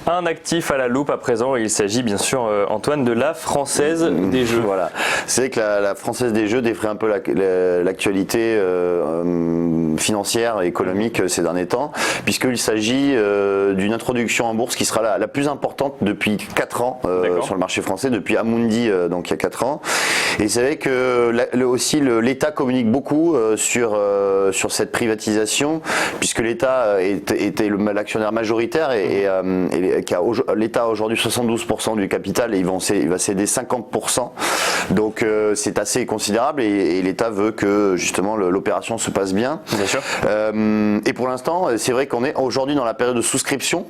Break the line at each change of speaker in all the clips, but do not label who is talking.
Un actif à la loupe à présent, et il s'agit bien sûr, Antoine, de la Française des Jeux.
Voilà, c'est que la Française des Jeux défraie un peu l'actualité financière et économique ces derniers temps, puisqu'il s'agit d'une introduction en bourse qui sera la plus importante depuis 4 ans sur le marché français, depuis Amundi, donc il y a 4 ans. Et c'est vrai que aussi l'État communique beaucoup sur cette privatisation, puisque l'État était l'actionnaire majoritaire et l'État a aujourd'hui 72% du capital et il va céder 50%. Donc c'est assez considérable et l'État veut que justement l'opération se passe bien.
Bien sûr.
Et pour l'instant, c'est vrai qu'on est aujourd'hui dans la période de souscription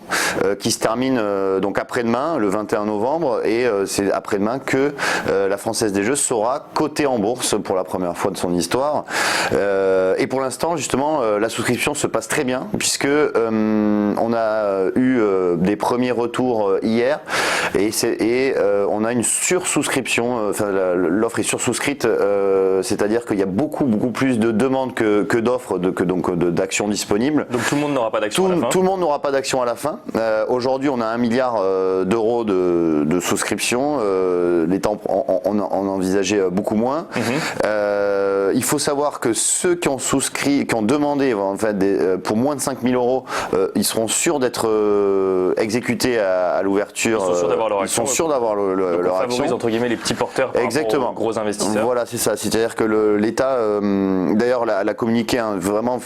qui se termine donc après-demain, le 21 novembre, et c'est après-demain que la Française des Jeux sera cotée en bourse pour la première fois de son histoire. Et pour l'instant, justement, la souscription se passe très bien puisque on a eu des premiers retours hier et on a une sursouscription. Enfin, l'offre est sursouscrite, c'est-à-dire qu'il y a beaucoup plus de demandes que d'offres, d'actions disponibles.
Donc tout le monde n'aura pas d'action à la fin.
Tout le monde n'aura pas d'action à la fin. Aujourd'hui, on a 1 milliard d'euros de souscription. L'État en envisageait beaucoup moins. Il faut savoir que ceux qui ont souscrit, qui ont demandé en fait pour moins de 5 000 euros, ils seront sûrs d'être exécutés à l'ouverture.
Ils sont sûrs d'avoir leur action.
Ils sont sûrs d'avoir leur action.
On favorise entre guillemets les petits porteurs par rapport aux gros investisseurs.
Voilà, c'est ça. C'est-à-dire que l'État, d'ailleurs, l'a communiqué, vraiment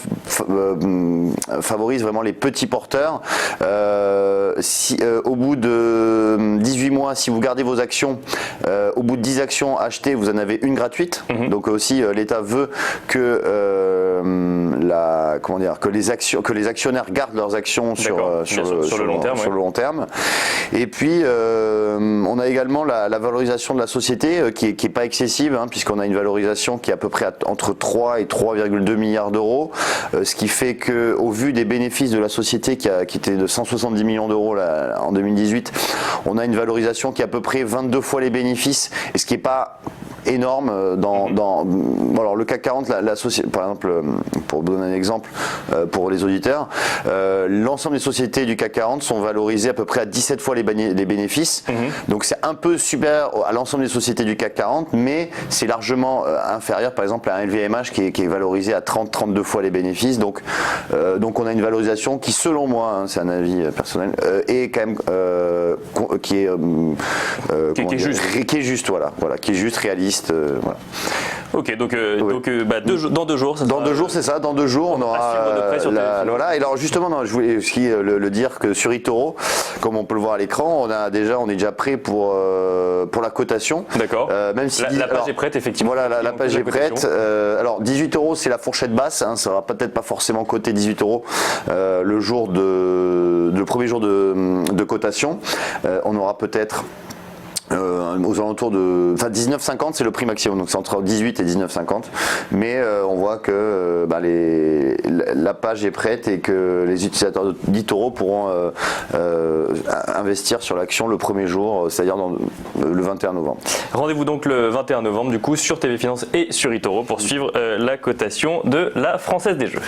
favorise vraiment les petits porteurs. Au bout de 18 mois, si vous gardez vos actions, au bout de 10 actions achetées, vous en avez une gratuite. Donc aussi, l'État veut que que les actionnaires gardent leurs actions sur le long terme. Et puis, on a également la valorisation de la société qui est pas excessive, puisqu'on a une valorisation qui est à peu près entre 3 et 3,2 milliards d'euros, ce qui fait que, au vu des bénéfices de la société qui était de 170 millions d'euros en 2018, on a une valorisation qui est à peu près 22 fois les bénéfices, et ce qui est pas énorme alors le CAC 40, la société, par exemple, pour donner un exemple pour les auditeurs, l'ensemble des sociétés du CAC 40 sont valorisées à peu près à 17 fois les bénéfices. Donc c'est un peu supérieur à l'ensemble des sociétés du CAC 40, mais c'est largement inférieur par exemple à un LVMH qui est valorisé à 30-32 fois les bénéfices. Donc on a une valorisation qui, selon moi, c'est un avis personnel, est quand même qui est juste, voilà, qui est juste, réaliste. Voilà.
Ok, donc dans 2 jours.
Dans 2 jours, c'est ça. Dans 2 jours, on aura. Voilà. Et alors justement, je voulais aussi le dire que sur eToro, comme on peut le voir à l'écran, on est déjà prêt pour la cotation.
D'accord.
Même si
la page est prête, effectivement.
Voilà, la page est prête. Alors 18 euros, c'est la fourchette basse. Ça sera peut-être pas forcément coté 18 euros le premier jour de cotation. On aura peut-être aux alentours de 19,50, c'est le prix maximum, donc c'est entre 18 et 19,50, mais on voit que la page est prête et que les utilisateurs d'eToro pourront investir sur l'action le premier jour, c'est-à-dire le 21 novembre.
Rendez-vous donc le 21 novembre du coup sur TV Finance et sur eToro pour suivre la cotation de la Française des Jeux.